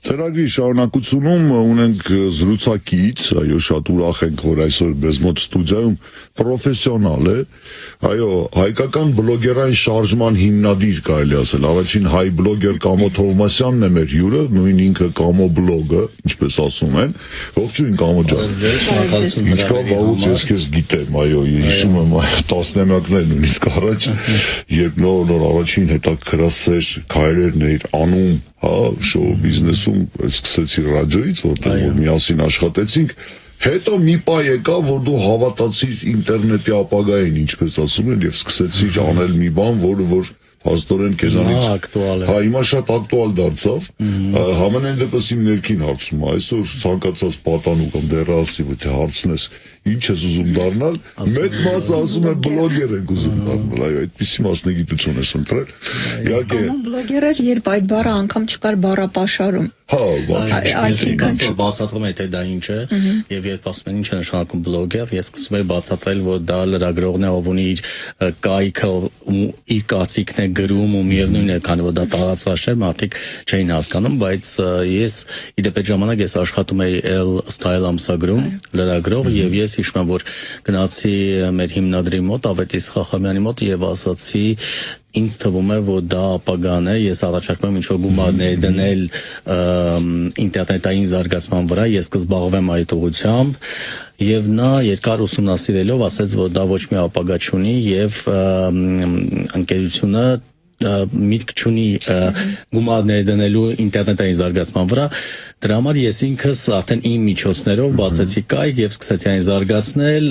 Ծրագրի շարունակությունում ունենք զրուցակից, այո, շատ ուրախ ենք, որ այսօր մեզ մոտ ստուդիայում պրոֆեսիոնալ է, այո, հայկական բլոգերային շարժման հիմնադիր կարելի ասել, առաջին հայ բլոգեր Կամո Թովմասյանն է մեր հյուրը, նույն ինքը Կամո բլոգը, ինչպես ասում են, ողջույն Կամո ջան, ինչքան վաղուց ես քեզ գիտեմ, այո, հիշում եմ 10-ամյակներ նույնիսկ առաջ, երբ նոր առաջին հետաքրքրասեր քայլերն էիր անում, շոու բիզնեսում սկսեցի ռադիոից, որտեղ որ միասին աշխատեցինք, հետո մի պա եկա, որ դու հավատացիր ինտերնետի ապագային, ինչպես ասում են, եւ սկսեցիր անել մի բան, որը որ հաստորեն քեզանից հիմա շատ ակտուալ դարձավ, համենայն դեպս իմ ներքին հարցում, այսօր ցանկացած պատանու կամ դեռասի որ թե հարցնես, ինչ ես ուզում դառնալ, մեծ մասը ասում է բլոգեր ենք ուզում դառնալ, այո, այդպիսի մասնագիտություն ես ընտրել։ Իհարկե բլոգեր էր, երբ այդ բառը անգամ չկար բառապաշարում։ Այսինքն բացատրում է թե դա ինչ է, եւ երբ ասում են ինչ է նշանակում բլոգեր, ես սկսում եմ բացատրել, որ դա լրագրողն է, ով ունի իր կայքը, իր կարծիքն է գրում ու միևնույն է, քանի որ դա տարածված չէ, մարդիկ չէին հասկանում, բայց ես իդեպ այդ ժամանակ ես աշխատում էի L Style ամսագրում լրագրող եւ ես հիշում եմ, որ գնացի մեր հիմնադրի մոտ, Ավետիս Խախամյանի մոտ եւ ասացի ինձ թվում է, որ դա ապագան է, ես առաջարկում եմ ինչ-որ գումարներ դնել ինտերնետային զարգացման վրա, ես կզբաղվեմ այդ ուղղությամբ, եւ նա երկար ուսումնասիրելով ասաց, որ դա ոչ մի ապագա չունի եւ ընկերությունը միտք չունի գումարներ դնելու ինտերնետային զարգացման վրա, դրա համար ես ինքս արդեն իմ միջոցներով բացեցի կայք եւ սկսեցի այն զարգացնել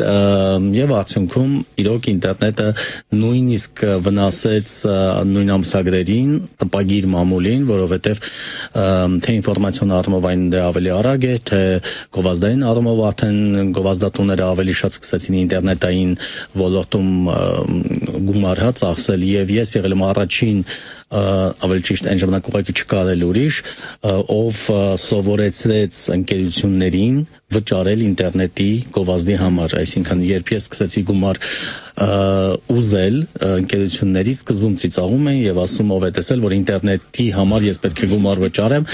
եւ արդյունքում իրոք ինտերնետը նույնիսկ վնասեց նույն ամսագրերին, տպագիր մամուլին, որովհետեւ թե ինֆորմացիոն առումով այն դե ավելի արագ է, թե գովազդային առումով արդեն գովազդատուները ավելի շատ սկսեցին ինտերնետային ոլորտում գումար ծախսել եւ ես եղել եմ ավելի ճիշտ այն ժամանակ ուղղակի չկար էլ ուրիշ, ով սովորեցրեց ընկերություններին վճարել ինտերնետի գովազդի համար, այսինքն երբ ես սկսեցի գումար ուզել ընկերություններից, սկզբում ծիծաղում են եւ ասում ով է տեսել, որ ինտերնետի համար ես պետք է գումար վճարեմ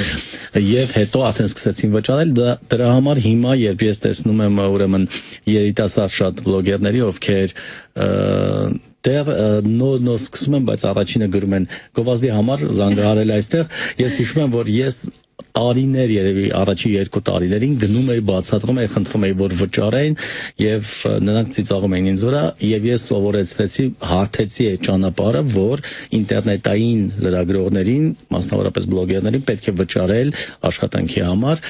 եւ հետո արդեն սկսեցին վճարել, դրա համար հիմա երբ ես տեսնում եմ ուրեմն երիտասարդ շատ բլոգերների, ովքեր դեռ նոր սկսում եմ, բայց առաջինը գրում են գովազդի համար զանգահարել այստեղ, ես հիշում եմ, որ ես տարիներ երևի առաջի 2 տարիներին գնում էի բացատրում էի, խնդրում էի, որ վճարեն եւ նրանք ծիծաղում էին ինձ վրա եւ ես սովորեցրեցի, հարթեցի այդ ճանապարհը, որ ինտերնետային լրագրողներին, մասնավորապես բլոգերներին պետք է վճարել աշխատանքի համար,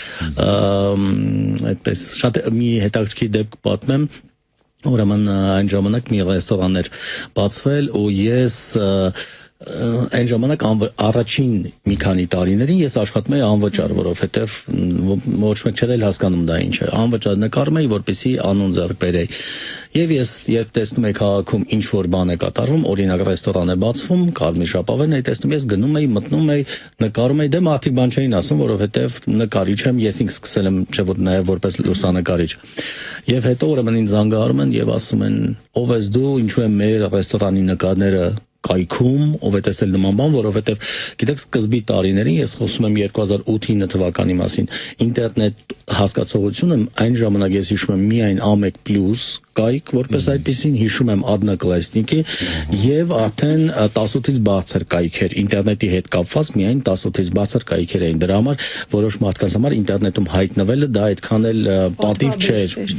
այդպես շատ մի հետաքրքիր դեպք պատմեմ, ուրեմն այն ժամանակ մի ռեստորան էր բացվել ու ես այն ժամանակ առաջին մի քանի տարիներին ես աշխատում էի անվճար, որովհետև ոչ մեկ չէր հասկանում դա ինչ է, անվճար նկարում էի, որպեսզի անուն ձեռք բերեի եւ ես երբ տեսնում էի քաղաքում ինչ որ բան է կատարվում, օրինակ ռեստորան է բացվում, Կարմիր ժապավենն էի տեսնում, ես գնում էի, մտնում էի, նկարում էի, դե մարդիկ բան չէին ասում, որովհետև նկարիչ եմ, ես ինքս սկսել եմ, չէ՞ որ նաեւ որպես լուսանկարիչ։ Եվ հետո ուրեմն ինձ զանգահարում են եւ ասում են, ով ես դու, ինչու է մեր ռեստորանի նկարները կայքում, ով է տեսել նման բան, որովհետև գիտեք սկզբի տարիներին ես խոսում եմ 2008-9 թվականի մասին, ինտերնետ հասկացողությունը այն ժամանակ ես հիշում եմ միայն A1+ կայք, որպես այդպեսին հիշում եմ Adnaklassniki եւ արդեն 18-ից բարձր կայքեր, ինտերնետի հետ կապված միայն 18-ից բարձր կայքեր էին, դրա համար որոշ մարդկանց համար ինտերնետում հայտնվելը դա այդքան էլ պատիվ չէր։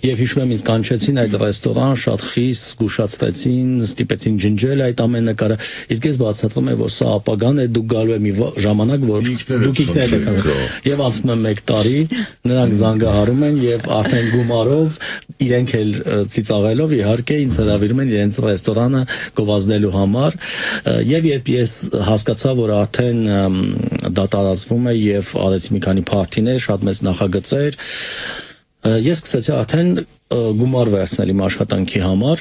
Եվ հիշում եմ ինձ կանչեցին այդ ռեստորան, շատ խիստ զգուշացրեցին, ստիպեցին ջնջել այդ ամեն նկարը, իսկ ես բացատրում եմ, որ սա ապագան է, դուք գալու եք մի ժամանակ, որ դուք ինքներդ եք անում։ Եվ անցնում է 1 տարի, նրանք զանգահարում են եւ արդեն գումարով իրենք էլ ծիծաղելով իհարկե ինձ հրավիրում են իրենց ռեստորանը գովազդելու համար եւ երբ ես հասկացա, որ արդեն դա տարածվում է եւ արեցի մի քանի փարթիներ, շատ մեծ նախագծեր, ես սկսեցի արդեն գումար վերցնել իմ աշխատանքի համար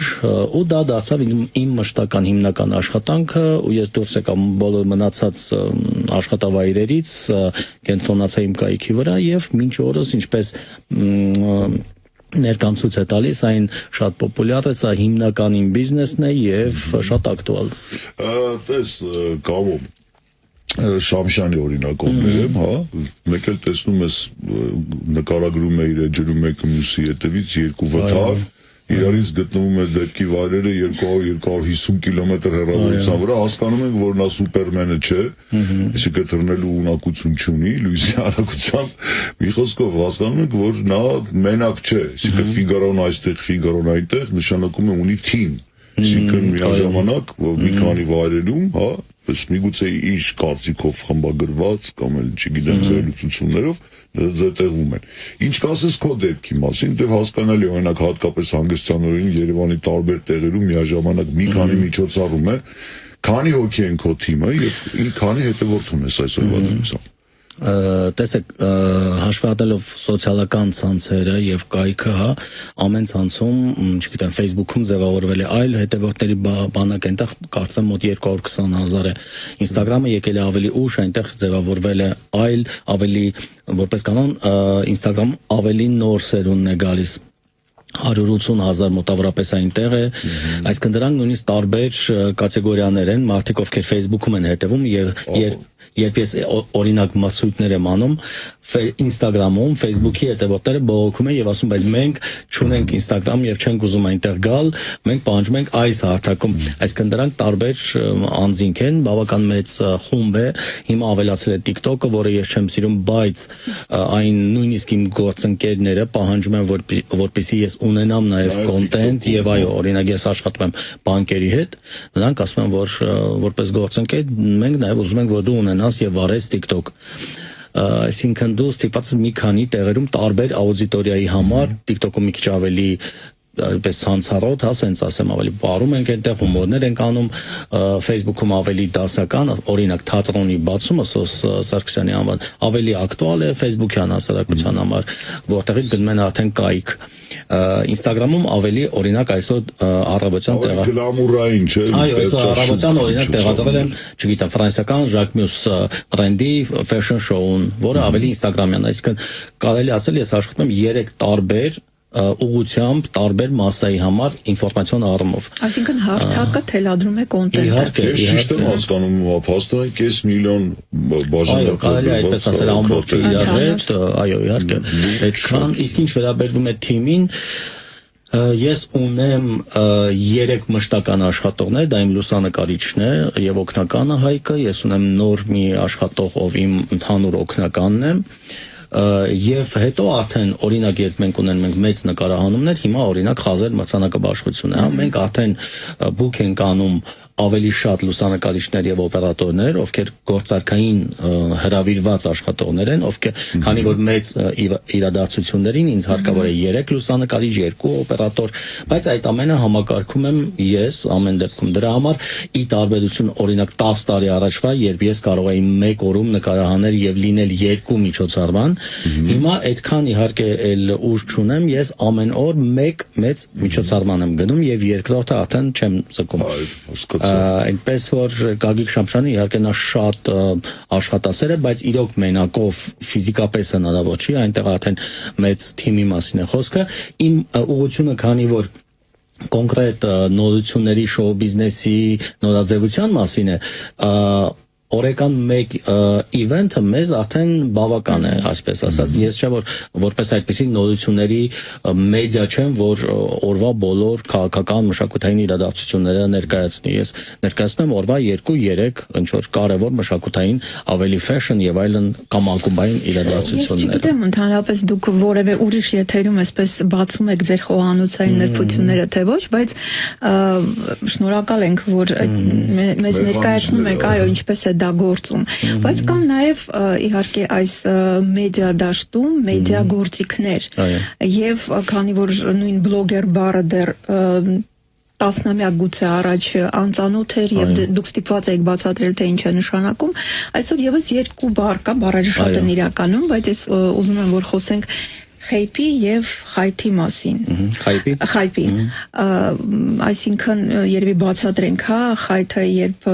ու դա դարձավ իմ մշտական հիմնական աշխատանքը ու ես դուրս եկա բոլոր մնացած աշխատավայրերից, կենտրոնացա իմ կայքի վրա եւ մինչ օրս ինչպես ներկայացուց է տալիս, այն շատ պոպուլյար է, սա հիմնական իմ բիզնեսն է եւ շատ ակտուալ։ Տես Կամո, Շամշյանի օրինակով եմ, հա, մեկ էլ տեսնում ես նկարագրում է իր ջրում մեկը մյուսի հետևից երկու վթար, իրարից գտնվում է դեպքի վայրերը 200-250 կիլոմետր հեռավորության վրա, հասկանում ենք, որ նա սուպերմենը չէ, այսինքն թռնելու ունակություն չունի, լույսի արագությամբ, մի խոսքով հասկանում ենք, որ նա մենակ չէ, այսինքն Ֆիգարոն այստեղ, Ֆիգարոն այնտեղ, նշանակում է ունի թիմ, այսինքն միաժամանակ մի քանի վայրերում, հա, միգուցե իր կարծիքով խմբագրված կամ էլ չգիտեմ վերլուծություններով դետեղվում են։ Ինչ կասես քո դեպքի մասին, դե հասկանալի օրինակ հատկապես հանգստյան օրերին Երևանի տարբեր տեղերում միաժամանակ մի քանի միջոցառում է, քանի հոգի են քո թիմը եւ քանի հետևորդ ունես այսօրվա դրությամբ։ Տեսեք, հաշվառելով սոցիալական ցանցերը եւ կայքը, հա, ամեն ցանցում, չգիտեմ, Facebook-ում ձևավորվել է այլ հետևորդների բանակ, այնտեղ կարծեմ մոտ 220,000 է։ Instagram-ը եկել է ավելի ուշ, այնտեղ ձևավորվել է այլ, ավելի, որպես կանոն, Instagram ավելի նոր սերունդն է գալիս։ 180,000 մոտավորապես այնտեղ է, այսինքն դրանք նույնիսկ տարբեր կատեգորիաներ են, մարդիկ ովքեր Facebook-ում են հետևում եւ երբ ես օրինակ մրցույթներ եմ անում Instagram-ում, Facebook-ի հետևորդները բողոքում են եւ ասում, բայց մենք չունենք Instagram եւ չենք ուզում այնտեղ գալ, մենք պահանջում ենք այս հարթակում, այսինքն դրանք տարբեր անձինք են, բավական մեծ խումբ է, հիմա ավելացել է TikTok-ը, որը ես չեմ սիրում, բայց այն նույնիսկ իմ գործընկերները պահանջում են, որպեսզի ես ունենամ նաև կոնտենտ եւ այո, օրինակ ես աշխատում եմ բանկերի հետ, նրանք ասում են, որ որպես գործընկեր մենք նաև ուզում ենք, որ դու ունենաս եւ վարես TikTok։ Այսինքն դու ստիպված ես մի քանի տեղերում տարբեր աուդիտորիայի համար TikTok-ում մի քիչ ավելի այդպես ցանցառոտ, հա, ասենց ասեմ, ավելի բարում ենք այնտեղ, հումորներ ենք անում, Facebook-ում ավելի դասական, օրինակ թատրոնի բացումը Սարգսյանի անվան ավելի ակտուալ է Facebook-յան հասարակության համար, որտեղից գնում են արդեն կայք։ Instagram-ում ավելի օրինակ այսօր առավոտյան գլամուրային չէ։ Այո, այսօր առավոտյան օրինակ տեղադրել եմ, չգիտեմ, ֆրանսիական Jacquemus բրենդի fashion show-ն, որը ավելի Instagram-յան, այսինքն կարելի ասել ես աշխատում եմ 3 տարբեր ուղղությամբ տարբեր մասայի համար ինֆորմացիոն առումով։ Այսինքն հարթակը թելադրում է կոնտենտը։ Ես ճիշտ եմ հասկանում, փաստորեն 5 միլիոն բաժանակ։ Այո, կարելի է այդպես ասել ամբողջ իրար հետ, այո, իհարկե։ Այդքան, իսկ ինչ վերաբերվում է թիմին, ես ունեմ 3 մշտական աշխատողներ, դա իմ լուսանկարիչն է եւ օգնականը Հայկը, ես ունեմ նոր մի աշխատող, ով իմ ընդհանուր օգնականն է, եւ հետո արդեն օրինակ երբ մենք ունենք մեծ նկարահանումներ, հիմա օրինակ Խազեր մրցանակաբաշխությունը, հա, մենք արդեն բուք ենք անում ավելի շատ լուսանկարիչներ եւ օպերատորներ, ովքեր գործարքային հրավիրված աշխատողներ են, ովքեր քանի որ մեծ իրադարձություններին ինձ հարկավոր է 3 լուսանկարիչ, 2 օպերատոր, բայց այդ ամենը համակարգում եմ ես ամեն դեպքում դրա համար ի տարբերություն օրինակ 10 տարի առաջվա, երբ ես կարող էի 1 օրում նկարահանել եւ լինել 2 միջոցառման, հիմա այդքան իհարկե էլ ուժ չունեմ, ես ամեն օր 1 մեծ միջոցառման եմ գնում եւ երկրորդը արդեն չեմ զգում։ Այնպես որ Գագիկ Շամշյանը իհարկե նա շատ աշխատասեր է, բայց իրոք մենակով ֆիզիկապես հնարավոր չի, այնտեղ արդեն մեծ թիմի մասին է խոսքը։ Իմ ուղղությունը, քանի որ կոնկրետ նորությունների շոու բիզնեսի նորաձևության մասին է, օրեկան 1 իվենթը մեզ արդեն բավական է, այսպես ասած, ես չէ որ որպես այդպիսի նորությունների մեդիա չեմ, որ օրվա բոլոր քաղաքական մշակութային իրադարձությունները ներկայացնի, ես ներկայացնում եմ օրվա 2-3 ինչ որ կարևոր մշակութային ավելի fashion եւ այլն կամ ակումբային իրադարձություններ։ Ես չգիտեմ ընդհանրապես դուք որևէ ուրիշ եթերում այսպես բացում եք ձեր խոհանոցային նրբությունները թե ոչ, բայց շնորհակալ ենք, որ մեզ ներկայացնում եք, այո, ինչպես է դա գործում, բայց կան նաև իհարկե այս մեդիա դաշտում մեդիա գործիքներ եւ քանի որ նույն բլոգեր բառը դեռ տասնամյակ գուցե առաջ անծանոթ էր եւ դուք ստիպված եք բացատրել թե ինչ է նշանակում, այսօր եւս 2 բառ կա, բառերը շատ են իրականում, բայց ես ուզում եմ որ խոսենք խայպի եւ խայթի մասին։ Խայպի։ Այսինքն երևի բացատրենք, հա, խայթը երբ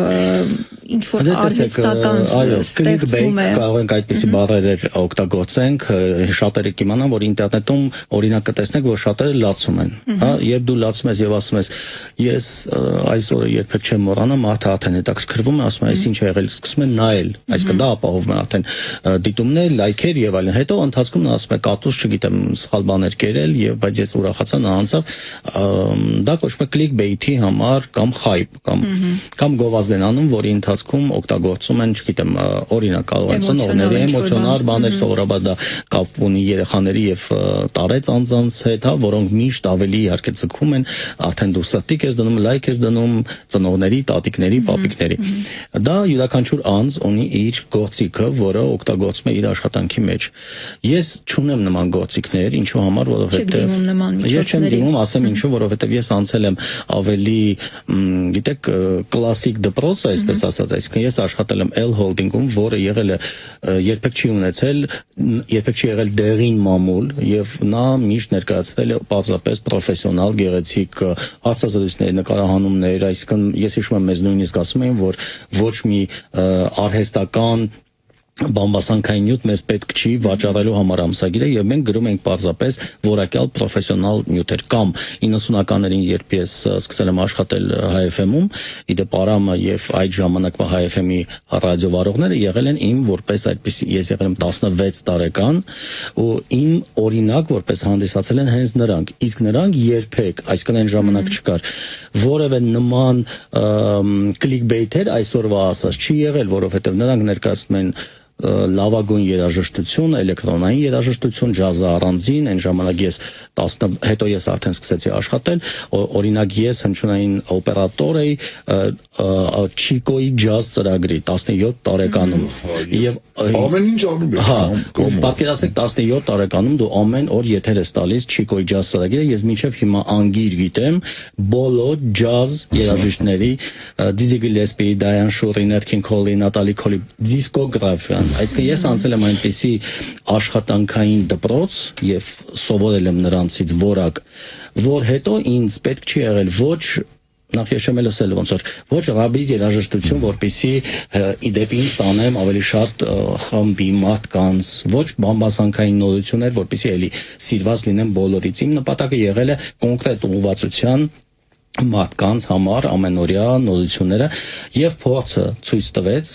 ինչ որ արհեստական ստեղծվում է։ Կարող ենք այդպիսի բառեր օգտագործենք, շատերը կիմանան, որ ինտերնետում օրինակ կտեսնեք, որ շատերը լացում են, հա, երբ դու լացում ես եւ ասում ես, ես այսօր երբեք չեմ մոռանա, մարդը արդեն հետաքրքրվում է, ասում է, այս ինչ է եղել, սկսում են նայել, այսինքն դա ապահովում է արդեն դիտումներ, լայքեր եւ այլն։ Հետո ընթացքում նա ասում է, կատուս, չգիտեմ, սխալ բաներ կերել եւ բայց ես ուրախացա, նա անցավ, դա կոչվում է clickbait-ի համար կամ hype կամ գովազդ են անում, որի ընթացքում օգտագործում են, չգիտեմ, օրինակ կարող են ծնողների էմոցիոնալ բաներ, սովորաբար դա կապ ունի երեխաների եւ տարեց անձանց հետ, հա, որոնք միշտ ավելի իհարկե ձգում են, արդեն դու սրտիկ ես դնում, լայք ես դնում ծնողների, տատիկների, պապիկների։ Դա յուրաքանչյուր անձ ունի իր գործիքը, որը օգտագործում է իր աշխատանքի մեջ։ Ես չունեմ նման գործիքներ, ինչու համար, որովհետեւ ես չեմ դիմում, ասեմ ինչու, որովհետեւ ես անցել եմ ավելի, գիտեք, կլասիկ դպրոց, այսպես ասած, այսինքն ես աշխատել եմ L Holding-ում, որը եղել է երբեք չի ունեցել, երբեք չի եղել դեղին մամուլ եւ նա միշտ ներկայացրել է պարզապես պրոֆեսիոնալ գեղեցիկ հարցազրույցներ, նկարահանումներ, այսինքն ես հիշում եմ մեզ նույնիսկ ասում էին, որ ոչ մի արհեստական բամբասանքային նյութ մեզ պետք չի վաճառելու համար ամսագիրը եւ մենք գրում ենք պարզապես որակյալ պրոֆեսիոնալ նյութեր կամ 90-ականներին երբ ես սկսել եմ աշխատել HFM-ում, իդեպ Արամը եւ այդ ժամանակվա HFM-ի ռադիովարողները եղել են իմ որպես այդպեսի ես եղել եմ 16 տարեկան ու իմ օրինակ որպես հանդիսացել են հենց նրանք, իսկ նրանք երբեք, այսինքն այն ժամանակ չկար որևէ նման clickbait-եր այսօրվա ասած չի եղել, որովհետեւ նրանք ներկայացնում են լավագույն երաժշտություն, էլեկտրոնային երաժշտություն, ջազը առանձին, այն ժամանակ ես հետո ես արդեն սկսեցի աշխատել, օրինակ ես հնչյունային օպերատոր էի Չիկոյի ջազ ծրագրի 17 տարեկանում եւ ամեն ինչ անում եք, հա, պատկերացրեք 17 տարեկանում դու ամեն օր եթեր ես տալիս Չիկոյի ջազ ծրագիրը, ես մինչեւ հիմա անգիր գիտեմ բոլոր ջազ երաժիշտների Դիզի Գիլեսպի, Դայան Շուրի, Նեթ Կինգ Քոլի, Նատալի Քոլի դիսկոգրաֆիան Այսինքն ես անցել եմ այնպիսի աշխատանքային դպրոց եւ սովորել եմ նրանցից որակ, որ հետո ինձ պետք չի եղել ոչ նախ ես չեմ լսել ոնց որ ոչ ռաբիզ երաժշտություն, որպեսի իդեպ ինձ տանեմ ավելի շատ խմբի մարդկանց, ոչ բամբասանքային նորություններ, որպեսի էլի սիրված լինեմ բոլորից։ Իմ նպատակը եղել է կոնկրետ ուղղվածության մարդկանց համար ամենօրյա նորությունները եւ փորձը ցույց տվեց,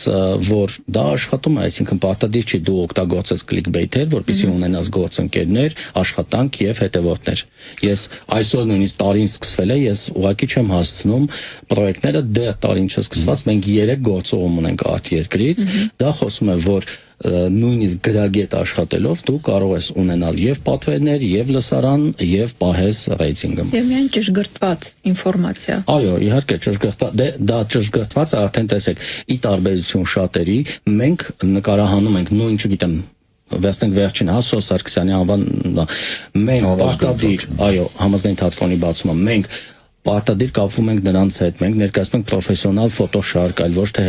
որ դա աշխատում է, այսինքն պարտադիր չի դու օգտագործես clickbait-եր, որպեսզի ունենաս գործընկերներ, աշխատանք եւ հետեւորդներ։ Ես այսօր նույնիսկ տարին սկսվել է, ես ուղղակի չեմ հասցնում պրոյեկտները դեռ տարին չսկսված, մենք 3 գործողում ունենք արտերկրից, դա խոսում է, որ նույնիսկ գրագետ աշխատելով դու կարող ես ունենալ եւ պատվերներ, եւ լսարան, եւ պահես ռեյտինգը։ Եվ միայն ճշգրտված ինֆորմացիա։ Այո, իհարկե ճշգրտված, դա ճշգրտված է, արդեն տեսեք, ի տարբերություն շատերի, մենք նկարահանում ենք նույն, չգիտեմ, վերցնենք վերջին Հասո Սարգսյանի անվան, մենք պարտադիր, այո, համազգային թատրոնի բացումը, մենք պարտադիր կապվում ենք նրանց հետ, մենք ներկայացնում ենք պրոֆեսիոնալ ֆոտոշարք, այլ ոչ թե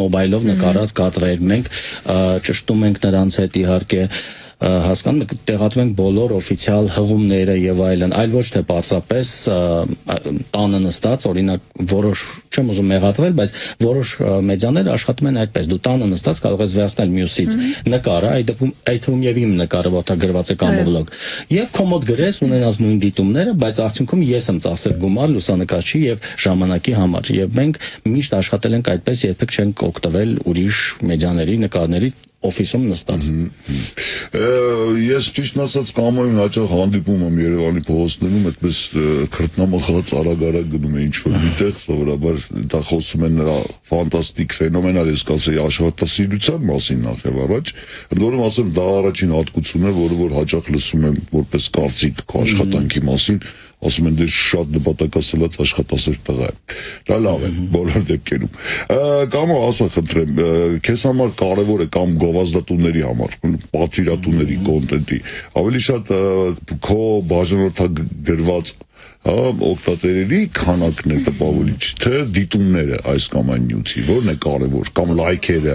մոբայլով նկարած կադրեր, մենք ճշտում ենք նրանց հետ իհարկե հասկանում եք տեղադրում ենք բոլոր օֆիցիալ հղումները եւ այլն, այլ ոչ թե պարզապես տանը նստած, օրինակ որոշ չեմ ուզում մեղադրել, բայց որոշ մեդիաներ աշխատում են այդպես, դու տանը նստած կարող ես վերցնել մյուսից նկարը, այդ դեպքում եւ իմ նկարը որտեղ գրված է կամովլոգ եւ քո մոտ գրես ունենաս նույն դիտումները, բայց արդյունքում ես եմ ծախսել գումար լուսանկարչի եւ ժամանակի համար եւ մենք միշտ աշխատել ենք այդպես, երբեք չենք օգտվել ուրիշ մեդիաների նկարների օֆիսում նստած։ Ես ճիշտ ասած կամոյին հաճախ հանդիպում եմ Երևանի փողոցներում, այդպես քրտնամխած արագ-արագ գնում է ինչ-որ միտեղ, սովորաբար դա խոսում են նրա ֆանտաստիկ, ֆենոմենալ ես կասեի աշխատասիրության մասին նախ եւ առաջ, ընդ որում ասեմ դա առաջին հատկությունն է, որը որ հաճախ լսում եմ որպես կարծիք քո աշխատանքի մասին, ասում են դե շատ նպատակասլաց աշխատասեր տղա է։ Դա լավ է բոլոր դեպքերում։ Կամ ասա խնդրեմ, քեզ համար կարևոր է կամ գովազդատուների համար, պատվիրատուների կոնտենտի, ավելի շատ քո բաժանորդագրված օգտատերերի քանակն է տպավորիչ, թե դիտումները այս կամ այն նյութի, որն է կարևոր, կամ լայքերը,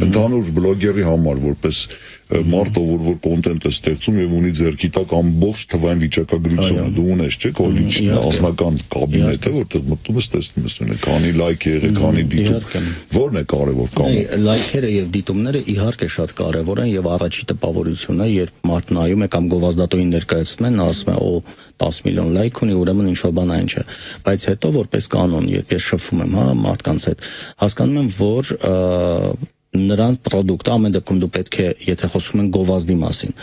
ընդհանուր բլոգերի համար, որպես մարդը, որ կոնտենտ է ստեղծում եւ ունի ձեռքի տակ ամբողջ թվային վիճակագրությունը, դու ունես, չէ՞, քո լիչն անձնական կաբինետը, որտեղ մտնում ես, տեսնում ես, քանի լայք է եղել, քանի դիտում, որն է կարևոր կամ լայքերը եւ դիտումները իհարկե շատ կարևոր են եւ առաջի տպավորությունը, երբ մարդ նայում է կամ գովազդատոին ներկայացնում են, ասում է, օ 10 միլիոն լայք ունի, ուրեմն ինչ-որ բան այն չէ, բայց հետո որպես կանոն, երբ ես շփվում եմ, մարդկանց հետ, հասկանում եմ, որ նրան պրոդուկտը ամեն դեպքում դու պետք է, եթե խոսում ենք գովազդի մասին,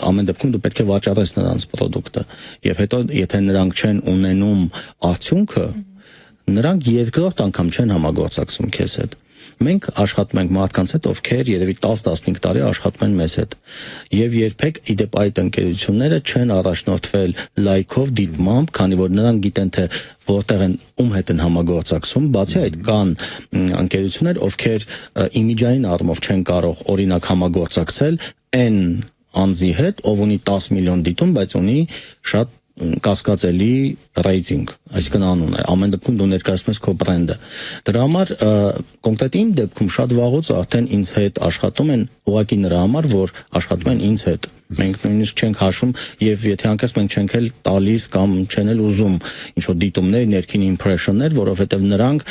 ամեն դեպքում դու պետք է վաճառես նրանց պրոդուկտը եւ հետո եթե նրանք չեն ունենում արդյունքը, նրանք երկրորդ անգամ չեն համագործակցում քեզ հետ։ Մենք աշխատում ենք մարդկանց հետ, ովքեր երևի 10-15 տարի աշխատում են մեզ հետ։ Եվ երբեք իդեպ այդ ընկերությունները չեն առաջնորդվել լայքով, դիտմամբ, քանի որ նրանք գիտեն թե որտեղ են ում հետ են համագործակցում, բացի այդ կան ընկերություններ, ովքեր իմիջային առումով չեն կարող օրինակ համագործակցել այն անձի հետ, ով ունի 10 միլիոն դիտում, բայց ունի շատ կասկածելի ռեյտինգ, այսինքն անուն է, ամեն դեպքում դու ներկայացնում ես քո բրենդը։ Դրա համար կոնկրետ իմ դեպքում շատ վաղուց արդեն ինձ հետ աշխատում են ուղղակի նրա համար, որ աշխատում են ինձ հետ։ Մենք նույնիսկ չենք հաշվում եւ եթե անկես մենք չենք էլ տալիս կամ չեն էլ ուզում ինչ-որ դիտումներ, ներքին impression-ներ, որովհետեւ նրանք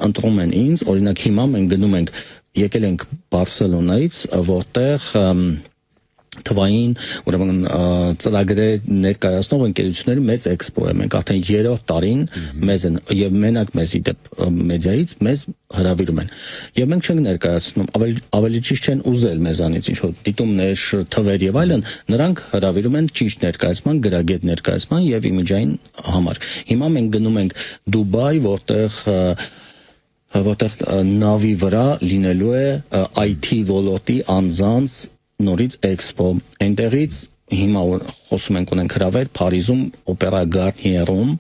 ընտրում են ինձ, օրինակ հիմա մենք գնում ենք, եկել ենք Բարսելոնայից, որտեղ թվային ուրեմն ծրագրեր ներկայացնող ընկերությունների մեծ էքսպո է, մենք արդեն 3-րդ տարին մեզ են եւ մենակ մեզ իդեպ մեդիայից մեզ հրավիրում են եւ մենք չենք ներկայացնում, ավելի ճիշտ չեն ուզել մեզանից ինչ-որ դիտումներ, թվեր եւ այլն, նրանք հրավիրում են ճիշտ ներկայացման, գրագետ ներկայացման եւ իմիջային համար։ Հիմա մենք գնում ենք Դուբայ, որտեղ նավի վրա լինելու է IT ոլորտի անձանց նորից էքսպո, այնտեղից հիմա խոսում ենք ունենք հրավեր Փարիզում Օպերա Գարնիերում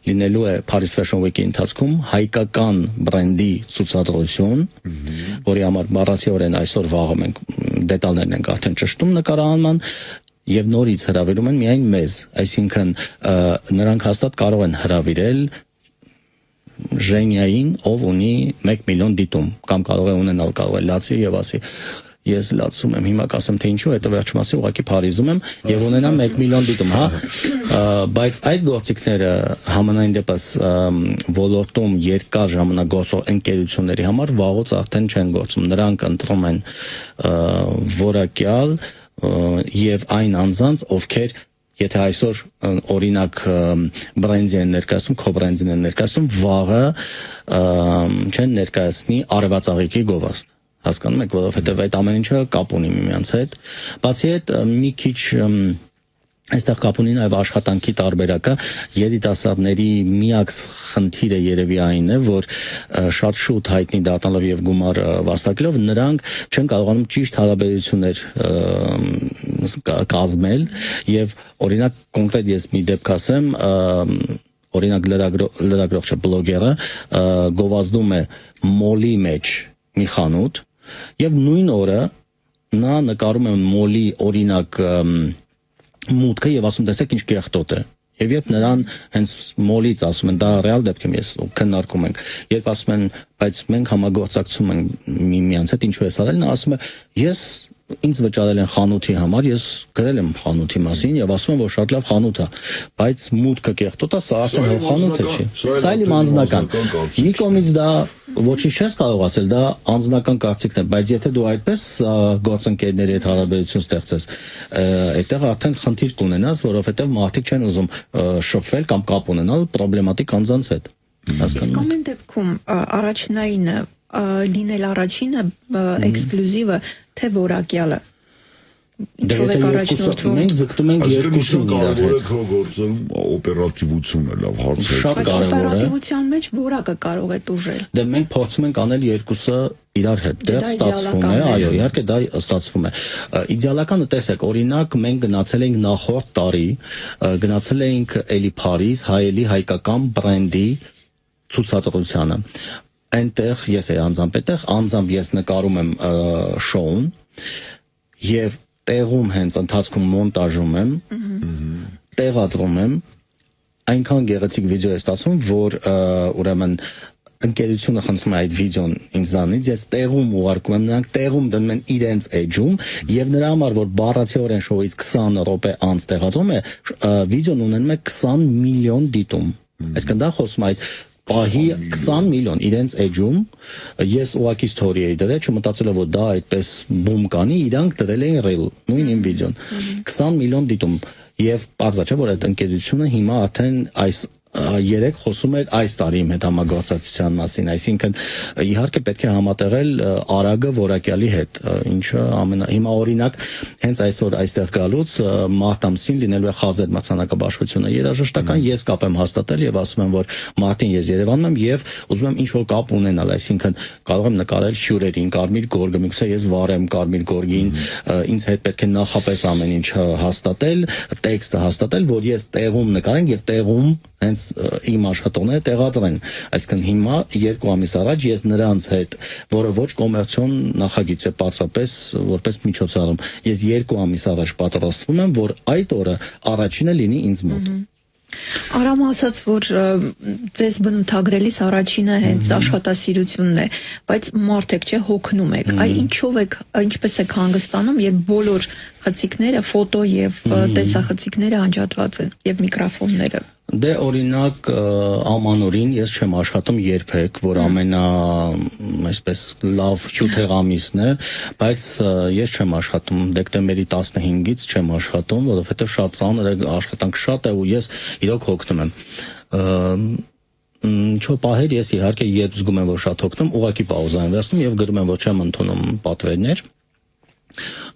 լինելու է Paris Fashion Week-ի ընթացքում հայկական բրենդի ցուցադրություն, որի համար բառացիորեն այսօր վաղը մենք դետալներն ենք արդեն ճշտում նկարահանման եւ նորից հրավիրում են միայն մեզ, այսինքն նրանք հաստատ կարող են հրավիրել Ժենյային, ով ունի 1 միլիոն դիտում, կամ կարող է ունենալ, կարող է լացի եւ ասի ես լացում եմ, հիմա կասեմ թե ինչու, հետո վերջում ասի ուղղակի Փարիզում եմ եւ ունենամ 1 միլիոն դիտում, բայց այդ գործիքները համանային դեպս ոլորտում երկար ժամանակ գործող ընկերությունների համար վաղուց արդեն չեն գործում, նրանք ընտրում են որակյալ եւ այն անձանց, ովքեր եթե այսօր օրինակ բրենդին են ներկայացնում, քո բրենդին են ներկայացնում, վաղը չեն ներկայացնի արևածաղիկի գովազդ։ Հասկանում եք, որովհետև այդ ամեն ինչը կապ ունի միմյանց հետ։ Բացի այդ մի քիչ այստեղ կապ ունի նաև աշխատանքի տարբերակը, երիտասարդների միակ խնդիրը երևի այն է, որ շատ շուտ հայտնի դառնալով եւ գումար վաստակելով նրանք չեն կարողանում ճիշտ հարաբերություններ կազմել եւ օրինակ կոնկրետ ես մի դեպք ասեմ, օրինակ լրագրող բլոգերը գովազդում է մոլի մեջ մի խանութ եւ նույն օրը նա նկարում է մոլի օրինակ մուտքը եւ ասում տեսեք ինչ կեղտոտ է եւ երբ նրան հենց մոլից ասում են դա ռեալ դեպք եմ ես քննարկում ենք երբ ասում են բայց մենք համագործակցում ենք միմյանց հետ ինչու է սա նա ասում է ես ինձ վճարել են խանութի համար, ես գրել եմ խանութի մասին եւ ասում եմ, որ շատ լավ խանութ է, բայց մուտքը կեղտոտ է, սա արդեն հո խանութ է, չէ։ Սա իմ անձնական։ Մի կողմից դա ոչինչ չես կարող ասել, դա անձնական կարծիքն է, բայց եթե դու այդպես գործընկերների հետ հարաբերություն ստեղծես, այդտեղ արդեն խնդիր կունենաս, որովհետեւ մարդիկ չեն ուզում շփվել կամ կապ ունենալ պրոբլեմատիկ անձանց հետ։ Հասկանում եք։ Ամեն դեպքում առաջնայինը լինել առաջինը էքսկլյուզիվը թե որակյալը ինչով է առաջնորդվում մենք ձգտում ենք երկուսին իրար հետ քո գործում օպերատիվությունը լավ հարց է շատ կարևոր է օպերատիվության մեջ որակը կարող է տուժել դե մենք փորձում ենք անել երկուսը իրար հետ դեռ ստացվում է այո իհարկե դա ստացվում է իդեալականը տեսեք օրինակ մենք գնացել ենք նախորդ տարի գնացել էինք էլի Փարիզ հայելի հայկական բրենդի ցուցադրությանը այնտեղ ես էի անձամբ ես նկարում եմ շոուն եւ տեղում հենց ընթացքում մոնտաժում եմ տեղադրում եմ այնքան գեղեցիկ վիդեո է ստացվում, որ ուրեմն ընկերությունը խնդրում է այդ վիդեոն ինձանից, ես տեղում ուղարկում եմ, նրանք տեղում դնում են իրենց էջում, եւ նրա համար, որ բառացիորեն շոուից 20 րոպե անց տեղադրում է, վիդեոն ունենում է 20 միլիոն դիտում։ Այսինքն դա խոսում է այդ պահի 20 միլիոն իրենց էջում, ես ուղակի story էի դրել, չմտածել որ դա այդպես բում կանի, իրանք դրել էին reel, նույն իմ վիդեոն, 20 միլիոն դիտում, եւ բարձր չէ, որ այդ ընկերությունը հիմա արդեն այս երեք խոսում էր այս տարի իմ հետ համագործակցության մասին, այսինքն իհարկե պետք է համատեղել արագը որակյալի հետ, ինչը հիմա օրինակ հենց այսօր այստեղ գալուց մարտ ամսին լինելու է Խազեր մրցանակաբաշխությունը, երաժշտական ես կապ եմ հաստատել եւ ասում եմ, որ մարտին ես Երևանում եմ եւ ուզում եմ ինչ-որ կապ ունենալ, այսինքն կարող եմ նկարել հյուրերին, Կարմիր գորգը, միգուցե ես վարեմ Կարմիր գորգին, ինձ հետ պետք է նախապես ամեն ինչ հաստատել, տեքստը հաստատել, որ ես տեղում նկարենք եւ տեղում հենց իմ աշխատողները տեղադրեն, այսինքն հիմա 2 ամիս առաջ ես նրանց հետ, որը ոչ կոմերցիոն նախագիծ է, պարզապես որպես միջոցառում, ես 2 ամիս առաջ պատրաստվում եմ, որ այդ օրը առաջինը լինի ինձ մոտ։ Արամ ասաց, որ ձեզ բնութագրելիս առաջինը հենց աշխատասիրությունն է, բայց մարդ եք, չէ, հոգնում եք, ինչպես եք հանգստանում, երբ բոլոր խցիկները, ֆոտո եւ տեսախցիկները անջատված են եւ միկրոֆոնները։ Դե օրինակ ամանորին ես չեմ աշխատում երբեք, որ ամենա այսպես լավ հյութեղամիսն է, բայց ես չեմ աշխատում դեկտեմբերի 15-ից չեմ աշխատում, որովհետև շատ ծանր աշխատանք շատ է ու ես իրոք հոգնում եմ։ Ինչ-որ պահեր ես իհարկե երբ զգում եմ, որ շատ հոգնում, ուղղակի պաուզա եմ վերցնում եւ գրում եմ, որ չեմ ընդունում պատվերներ։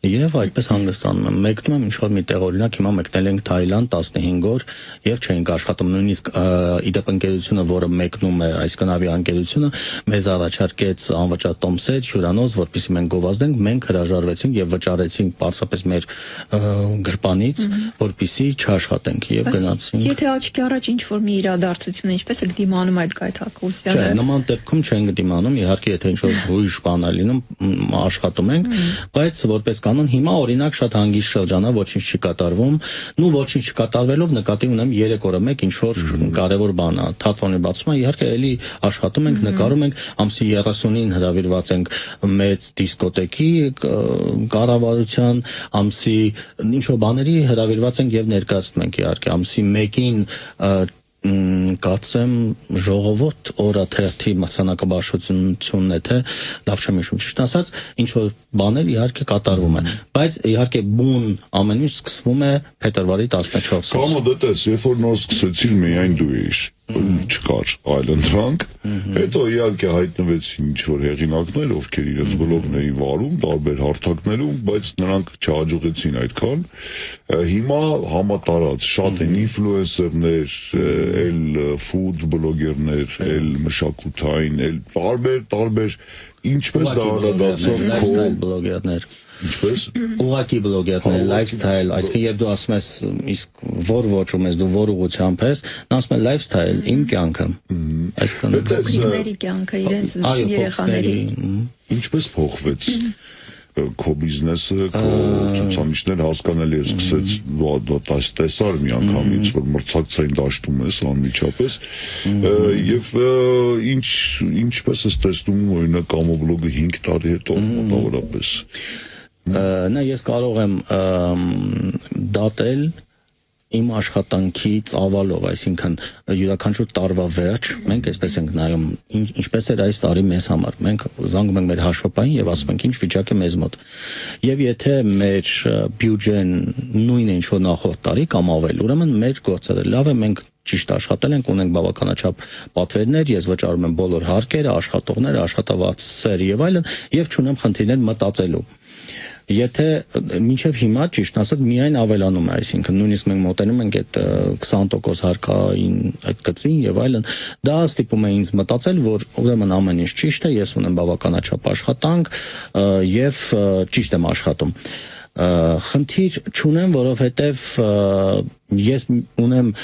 Եվ այդպես հանգստանում եմ, մեկնում եմ ինչ-որ մի տեղ, օրինակ հիմա մեկնել ենք Թայլանդ 15 օր եւ չենք աշխատում, նույնիսկ իդեպ ընկերությունը, որը մեկնում է, այսինքն ավիաընկերությունը, մեզ առաջարկեց անվճար տոմսեր, հյուրանոց, որպեսզի մենք գովազդենք, մենք հրաժարվեցինք եւ վճարեցինք պարզապես մեր գրպանից, որպեսզի չաշխատենք եւ գնացինք։ Եթե աչքի առաջ ինչ-որ մի իրադարձություն է, ինչպես եք դիմանում այդ գայթակղությանը։ Չէ, նման դեպքում չենք դիմանում, իհարկե եթե ինչ-որ ուրիշ բան է լինում, աշխատում ենք, բայց որպես կանոն հիմա օրինակ շատ հանգիստ շրջան է, ոչինչ չի կատարվում, ոչինչ չկատարվելով նկատի ունեմ 3 օրը մեկ ինչ-որ կարևոր բան է, թատրոնի բացումը, իհարկե էլի աշխատում ենք, նկարում ենք, ամսի 30-ին հրավիրված ենք մեծ դիսկոտեկի կառավարության, ամսի ինչ-որ բաների հրավիրված ենք եւ ներկայացնում ենք իհարկե, ամսի 1-ին կացեմ ժողովուրդ օրաթերթի մրցանակաբաշխությունն է, թե լավ չեմ հիշում, ճիշտ ասած, ինչ որ բաներ իհարկե կատարվում են, բայց իհարկե բուն ամեն ինչ սկսվում է փետրվարի 14-ից։ Կամո դες, երբ որ նոր սկսեցին միայն դու էիր, չկար այլ ընտրանք, հետո իհարկե հայտնվեցին ինչ-որ հեղինակներ, ովքեր իրենց բլոգն էին վարում, տարբեր հարթակներում, բայց նրանք չհաջողեցին այդքան, հիմա համատարած շատ են ինֆլուենսերներ, էլ ֆուդ բլոգերներ, էլ մշակութային, էլ տարբեր, ինչպես դա դարձավ lifestyle բլոգերներ։ Ինչպես Ուղղակի բլոգերներ, lifestyle, այսինքն երբ դու ասում ես, իսկ որ ոճում ես, դու որ ուղղությամբ ես, նա ասում է lifestyle, իմ կյանքը։ Այսինքն փոքրիկների կյանքը, իրենց երեխաների։ Ինչպես փոխվեց քո բիզնեսը, քո ցուցանիշները հասկանալի է սկսեց դու տեսար մի անգամից որ մրցակցային դաշտում ես անմիջապես եւ ինչպես ես տեսնում օրինակ Կամո բլոգը 5 տարի հետո մոտավորապես նա ես կարող եմ դատել իմ աշխատանքի ծավալով, այսինքն յուրաքանչյուր տարվա վերջ մենք այսպես ենք նայում ինչպես էր այս տարի մեզ համար, մենք զանգում ենք մեր հաշվապային եւ ասում ենք ինչ վիճակ է մեզ մոտ եւ եթե մեր բյուջեն նույնն է ինչ որ նախորդ տարի կամ ավել, ուրեմն մեր գործերը լավ է, մենք ճիշտ աշխատել ենք, ունենք բավականաչափ պատվերներ, ես վճարում եմ բոլոր հարկերը, աշխատողները, աշխատավարձեր եւ այլն եւ չունեմ խնդիրներ մտածելու Եթե մինչև հիմա ճիշտ ասած միայն ավելանում է, այսինքն նույնիսկ մենք մոտենում ենք այդ 20% հարկային այդ գծին եւ այլն, դա ստիպում է ինձ մտածել, որ ուրեմն ամեն ինչ ճիշտ է, ես ունեմ բավականաչափ աշխատանք եւ ճիշտ եմ աշխատում։ Խնդիր չունեմ, որովհետեւ ես ունեմ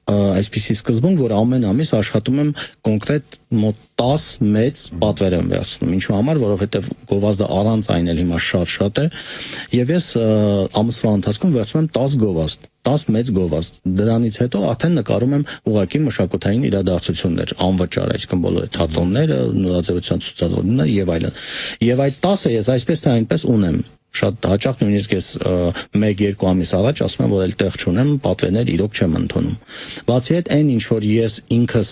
այսպիսի սկզբունք, որ ամեն ամիս աշխատում եմ կոնկրետ մոտ 10 մեծ պատվեր եմ վերցնում։ Ինչու համար, որովհետև գովազդը առանց այն էլ հիմա շատ է, եւ ես ամսվա ընթացքում վերցնում եմ 10 գովազդ, 10 մեծ գովազդ։ Դրանից հետո արդեն նկարում եմ ուղղակի մշակութային իրադարձություններ, անվճար, այսինքն բոլոր թատրոնները, նորաձևության ցուցադրումները եւ այլն։ Եվ այդ 10-ը ես այսպես թե այնպես ունեմ։ Շատ հաճախ նույնիսկ ես 1-2 ամիս առաջ ասում եմ, որ էլ տեղ չունեմ, պատվերներ իրոք չեմ ընդունում։ Բացի այդ, այն ինչ որ ես ինքս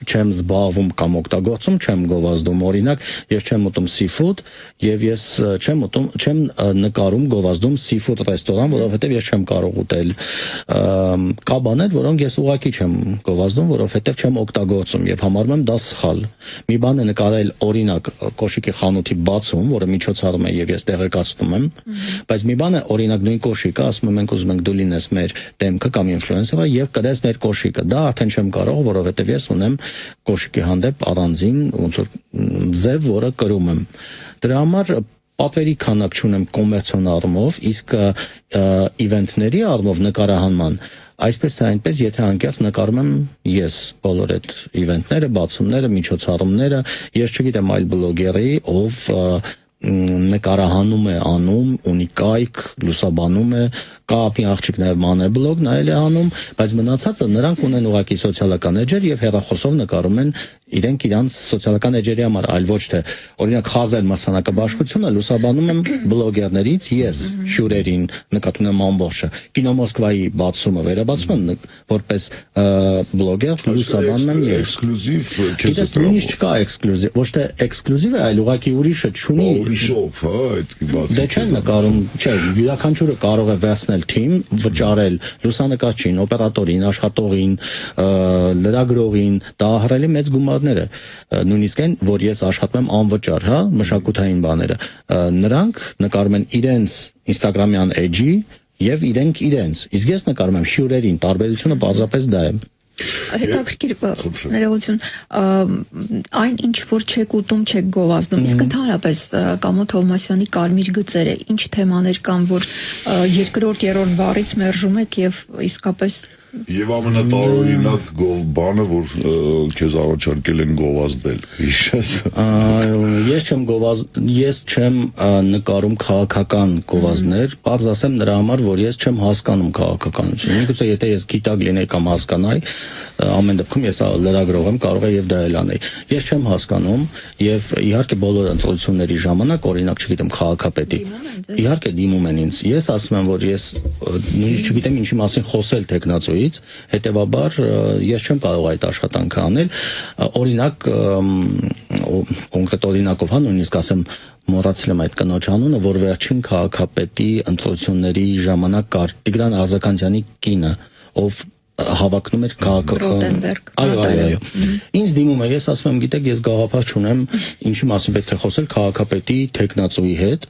չեմ զբաղվում կամ օգտագործում, չեմ գովազդում, օրինակ, ես չեմ ուտում seafood եւ ես չեմ նկարում գովազդում seafood ռեստորան, որովհետեւ ես չեմ կարող ուտել կա բաներ, որոնք ես ուղղակի չեմ գովազդում, որովհետեւ չեմ օգտագործում եւ համարում եմ դա սխալ։ Մի բան է նկարել օրինակ կոշիկի խանութի բացում, որը միջոցառում է եւ ես տեղեկացնում եմ, բայց մի բան է օրինակ նույն կոշիկը, ասում եմ մենք ուզում ենք դու լինես մեր դեմքը կամ ինֆլուենսերը եւ կրես մեր կոշիկը։ Դա արդեն չեմ կարող, որովհետեւ ես ունեմ կոշիկի հանդեպ առանձին ոնց որ ձև, որը կրում եմ։ Դրա համար պատվերի քանակ չունեմ կոմերցիոն առումով, իսկ իվենթների առումով նկարահանման այսպես թե այնպես, եթե անկեղծ նկարում եմ ես բոլոր այդ իվենթները, բացումները, միջոցառումները, ես չգիտեմ այլ բլոգերի, ով նկարահանում է անում, ունի կայք, լուսաբանում է, կա մի աղջիկ նաև մանր բլոգ նայել է անում, բայց մնացածը նրանք ունեն ուղղակի սոցիալական էջեր եւ հեռախոսով նկարում են իրենք իրանց սոցիալական էջերի համար, այլ ոչ թե օրինակ Խազել մրցանակաբաշխությունը լուսաբանում եմ բլոգերներից ես հյուրերին նկատում եմ ամբողջը Կինո Մոսկվայի բացումը վերաբացումը որպես բլոգեր լուսաբանում եմ ես էքսկլյուզիվ նույնիսկ չկա էքսկլյուզիվ ոչ թե էքսկլյուզիվ է այլ ուղղակի ուրիշը չունի ուրիշով այդ բացի դե չեն նկարում չէ յուրաքանչյուրը կարող է վերցնել թիմ վճարել լուսանկարչին օպերատորին աշխատողին լրագրողին դա ահռելի մեծ գումարներ է նույնիսկ այն որ ես աշխատում եմ անվճար հա մշակութային բաները նրանք նկարում են իրենց Instagram-յան էջի եւ իրենց իսկ ես նկարում եմ հյուրերին տարբերությունը բազմապես դա է հետաքրքիր ներողություն այն ինչ որ չեք ուտում չեք գովազդում իսկ ընդհանրապես Կամո Թովմասյանի կարմիր գծերը ինչ թեմաներ կան որ երկրորդ երրորդ բառից մերժում եք եւ իսկապես Եվ ամենատարօրինակ բանը, որ քեզ առաջարկել են գովազդել, հիշես։ Ես չեմ նկարում քաղաքական գովազդներ, բարձ ասեմ նրա համար, որ ես չեմ հասկանում քաղաքականություն։ Միգուցե եթե ես գիտակ լինեի կամ հասկանայի, ամեն դեպքում ես լրագրող եմ, կարող է եւ դա էլ անեի։ Ես չեմ հասկանում եւ իհարկե բոլոր ընտրությունների ժամանակ, օրինակ, չգիտեմ, քաղաքապետի։ Իհարկե դիմում են ինձ։ Ես ասում եմ, որ ես նույնիսկ չգիտեմ ինչի մասին խոսել տեխնացուից, հետեւաբար ես չեմ կարող այդ աշխատանքը անել։ Օրինակ կոնկրետ օրինակով հա նույնիսկ ասեմ մոռացել եմ այդ կնոջ անունը, որ վերջին քաղաքապետի ընտրությունների ժամանակ կար Տիգրան Աղզականյանի կինը, ով հավակնում էր այո ինձ դիմում է ես ասում եմ գիտեք ես գաղափար չունեմ ինչի մասին պետք է խոսել քաղաքապետի տեխնացուի հետ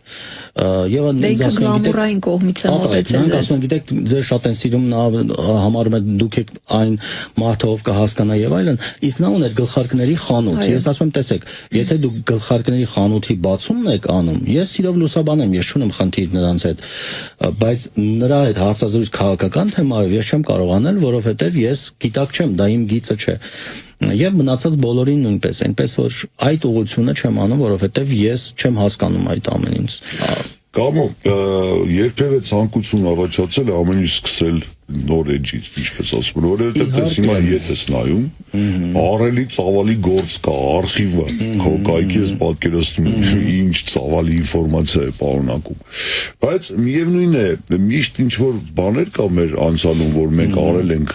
եւ ինձ ասում են գիտեք կողմից է մոտեցել նրանք ասում են գիտեք ձեր շատ են սիրում նա համարում է դուք եք այն մարդը ով կհասկանա եւ այլն իսկ նա ուներ գլխարկների խանութ ես ասում եմ տեսեք եթե դուք գլխարկների խանութի բացումն եք անում ես սիրով լուսաբանեմ ես չունեմ խնդիր նրանց հետ բայց նրա հետ հարցազրույց քաղաքական թեմայով ես չեմ կարող անել որովհետև ես գիտակ չեմ, դա իմ գիծը չէ։ Եվ մնացած բոլորին նույնպես, այնպես որ այդ ուղղությունը չեմ անում, որովհետև ես չեմ հասկանում այդ ամեն ինչ։ Կամո, երբևէ ցանկություն առաջացել է ամեն ինչ սկսել նոր էջից, ինչպես ասում են, որովհետև դες հիմա ետ ես նայում, ահռելի ծավալի գործ կա, արխիվը, քո կայքի ես պատկերացնում ինչ ծավալի ինֆորմացիա է պարունակում։ Բայց միևնույն է, միշտ ինչ որ բաներ կա մեր անցյալում, որ մենք արել ենք,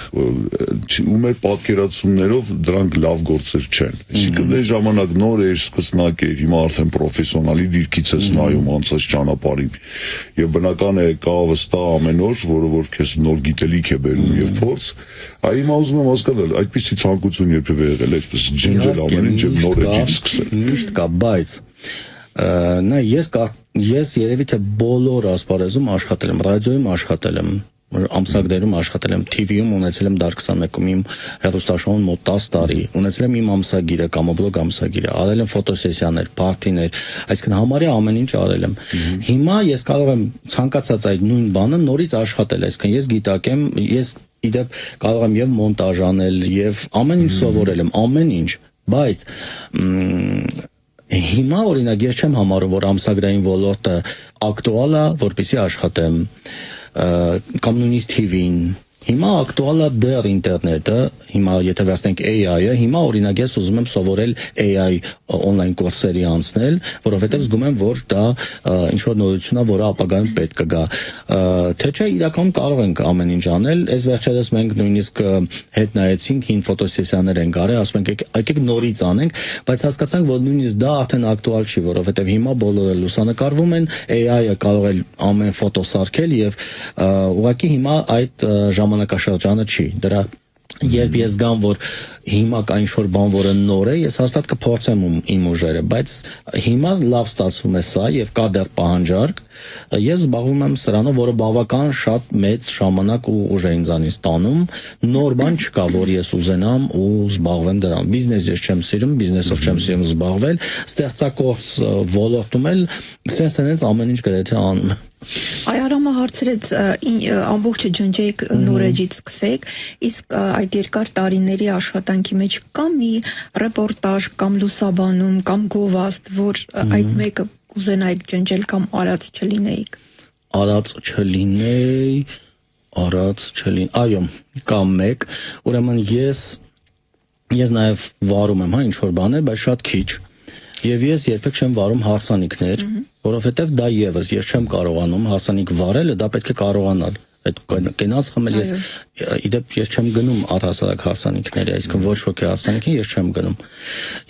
ու մեր պատկերացումներով դրանք լավ գործեր չեն։ Այսինքն դե ժամանակ նոր էր, սկսնակ էր, հիմա արդեն պրոֆեսիոնալի դիրքից ես նայում անցած ճանապարհին։ Եվ բնական է կա վստահ ամեն օր, որը որ քեզ նոր գիտելիք է բերում եւ փորձ, այ հիմա ուզում եմ հասկանալ, այդպիսի ցանկություն երբևէ եղել է, այսպես ջնջել ամեն ինչ եւ նոր էջից սկսել։ Միշտ կա, բայց նա ես երևի թե բոլոր ասպարեզում աշխատել եմ, ռադիոյում աշխատել եմ, ամսագրերում աշխատել եմ, TV-ում ունեցել եմ դար 21-ում իմ հեռուստաշոուն մոտ 10 տարի, ունեցել եմ իմ ամսագիրը, կամոբլոգ ամսագիրը, արել եմ ֆոտոսեսիաներ, պարտիներ, այսինքն համարյա ամեն ինչ արել եմ։ Հիմա ես կարող եմ ցանկացած այդ նույն բանը նորից աշխատել, այսինքն ես գիտակեմ, ես իդեպ կարող եմ եւ մոնտաժ անել, եւ ամեն ինչ սովորել եմ, ամեն ինչ, բայց հիմա օրինակ ես չեմ համարում, որ ամսագրային ոլորտը ակտուալ է, որպեսզի աշխատեմ, կամ նույնիսկ TV-ին։ Հիմա ակտուալ է դեռ ինտերնետը, հիմա եթե վերցնենք AI-ը, հիմա օրինակ ես ուզում եմ սովորել AI on-line կուրսերի անցնել, որովհետև զգում եմ, որ դա ինչ-որ նորություն է, որը ապագայում պետք կգա։ Թե չէ իրականում կարող ենք ամեն ինչ անել, այս վերջերս մենք նույնիսկ հետ նայեցինք, հին ֆոտոսեսիաներ ենք արել, ասում ենք եկեք նորից անենք, բայց հասկացանք, որ նույնիսկ դա արդեն ակտուալ չի, որովհետև հիմա բոլորը լուսանկարվում են, AI-ը կարող է ամեն ֆոտո սարքել եւ ուղղակի հիմա այդ ժամանակաշրջանը չի։ Դրա երբ ես գամ, որ հիմա կա ինչ-որ բան, որը նոր է, ես հաստատ կփորձեմ իմ ուժերը, բայց հիմա լավ ստացվում է սա եւ կա դեռ պահանջարկ, ես զբաղվում եմ սրանով, որը բավական շատ մեծ ժամանակ ու ուժ է ինձանից տանում, նոր բան չկա, որ ես ուզենամ ու զբաղվեմ դրան։ Բիզնես ես չեմ սիրում, բիզնեսով չեմ սիրում զբաղվել, ստեղծագործ ոլորտում էլ sense տենց ամեն ինչ գրեթե անում եմ։ Այարամը հարցրեց ամբողջը ջնջեք նորեջից սկսեք, իսկ այդ երկար տարիների աշխատանքի մեջ կամ մի ռեպորտաժ կամ լուսաբանում կամ գովաստ, որ այդ մեկը կուզենայիք ջնջել կամ արած չլինեիք։ Այո, կամ մեկ, ուրեմն ես նաև վարում եմ, ինչ-որ բաներ, բայց շատ քիչ։ Եվ ես երբեք չեմ վարում հարսանիքներ, որովհետև դա եւս ես չեմ կարողանում հարսանիք վարելը, դա պետք է կարողանալ։ Այդ կենաց խմել ես իդեպ ես չեմ գնում առհասարակ հարսանիքների, այսինքն ոչ ոքի հարսանիքին ես չեմ գնում։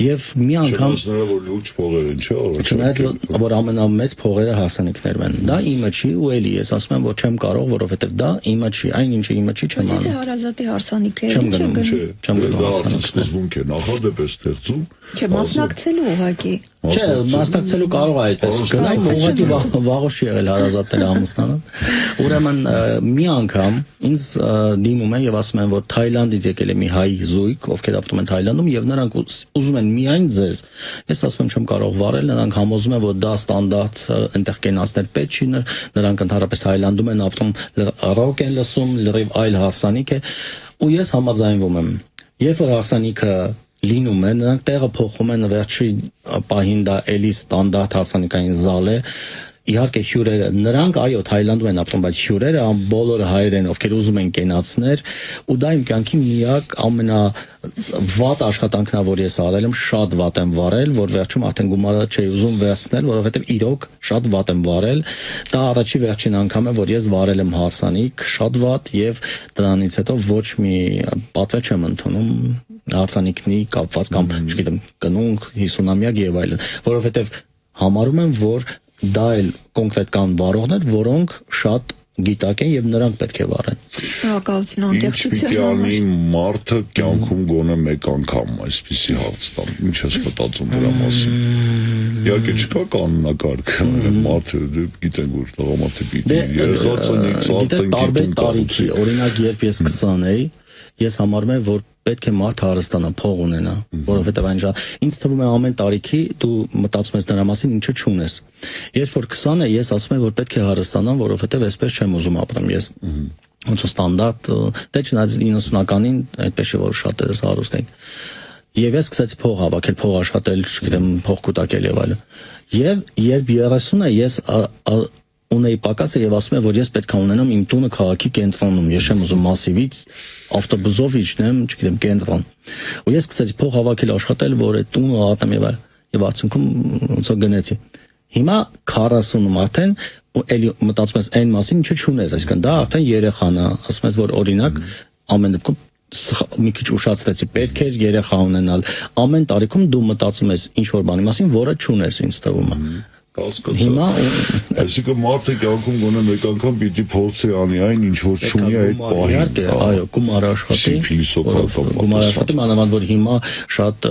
Եվ մի անգամ որ լուրջ փողեր են, չէ՞, չնայած որ ամենամեծ փողերը հարսանիքներն են։ Դա իմը չի ու էլի ես ասում եմ, որ չեմ կարող, որովհետև դա իմը չի, այնինչը իմը չի, չեմ անում։ Եթե հարազատի հարսանիք է, չեմ գնում հարսանիքներ։ Սկզբունք է, նախադեպ է ստեղծում։ Չէ, մասնակցելու ուղղակի։ Չէ, մասնակցելու կարող է այդպես գնալ, ուղղակի վաղուց չի եղել հարազատները ամուսնանան։ Ուրեմն մի անգամ ինձ դիմում են եւ ասում են, որ Թայլանդից եկել է մի հայ զույգ, ովքեր ապրում են Թայլանդում եւ նրանք ուզում են միայն ձեզ։ Ես ասում եմ չեմ կարող վարել, նրանք համոզում են, որ դա ստանդարտ այնտեղ կենացներ պետք չի, նրանք ընդհանրապես Թայլանդում են ապրում, ռոք են լսում, լրիվ այլ հարսանիք է, ու ես համաձայնվում եմ։ Երբ որ հարսանիքը լինում է, նրանք տեղը փոխում են, վերջի պահին դա էլի ստանդարտ հարսանիքային զալ է։ Իհարկե հյուրերը, նրանք այո Թայլանդում են ապրում, բայց հյուրերը բոլորը հայեր են, ովքեր ուզում են կենացներ, ու դա իմ կյանքի միակ ամենավատ աշխատանքն է, որ ես արել եմ, շատ վատ եմ վարել, որ վերջում արդեն գումարը չէի ուզում վերցնել, որովհետև իրոք շատ վատ եմ վարել։ Դա առաջի վերջին անգամ է, որ ես վարել եմ հարսանիք, շատ վատ, եւ դրանից հետո ոչ մի պատվեր չեմ ընդունում հարսանիքնի կապված կամ, չգիտեմ, կնունք, 50-ամյակ եւ այլն, որովհետեւ համարում եմ, որ դա էլ կոնկրետ կան վարողներ, որոնք շատ գիտակ են եւ նրանք պետք է վարեն։ Շնորհակալություն անկեղծության համար։ համար։ Մարդը կյանքում գոնե մեկ անգամ այսպիսի հարց տամ։ Ինչ ես մտածում դրա մասին։ Իհարկե չկա կանոնակարգ, մարդը գիտեն որ տղամարդը պիտի երազածնից արդեն տարբեր տարիքի, օրինակ երբ ես 20 էի, ես համարում եմ, որ պետք է մարդ հարստանա, փող ունենա, որովհետև այն ինձ թվում է ամեն տարիքի դու մտածում ես դրա մասին, ինչը չունես։ Երբ որ 20 է, ես ասում եմ, որ պետք է հարստանամ, որովհետև այսպես չեմ ուզում ապրեմ։ Ես ոնց ստանդարտ, դե չնայած 90-ականին այդպես չէ, որ շատ էս հարուստ ենք։ Եվ ես սկսեցի փող հավաքել, փող աշխատել, չգիտեմ, փող կուտակել եւ այլն։ Եվ երբ 30 է, ես ունեի պակասը եւ ասում եմ, որ ես պետք է ունենամ իմ տունը քաղաքի կենտրոնում, ես չեմ ուզում մասիվից ավտոբուսով իջնեմ, չգիտեմ, կենտրոն։ Ու ես սկսեցի փող հավաքել, աշխատել, որ այդ տունը ատեմ եւ արդյունքում ոնց որ գնեցի։ Հիմա 40-ում արդեն ու էլի մտածում ես այն մասին, ինչը չունես, այսինքն դա արդեն երեխան է, ասում ես, որ օրինակ ամեն դեպքում մի քիչ ուշացրեցի, պետք էր երեխա ունենալ։ Ամեն տարիքում դու մտածում ես ինչ որ բանի մասին, որը չունես, ինձ թվում է։ Հիմա այսինքն մարդը կյանքում գոնե մեկ անգամ պիտի փորձի անի այն ինչ որ չունի այդ պահին։ Իհարկե, այո, գումար աշխատի, գումար աշխատի, մանավանդ որ հիմա շատ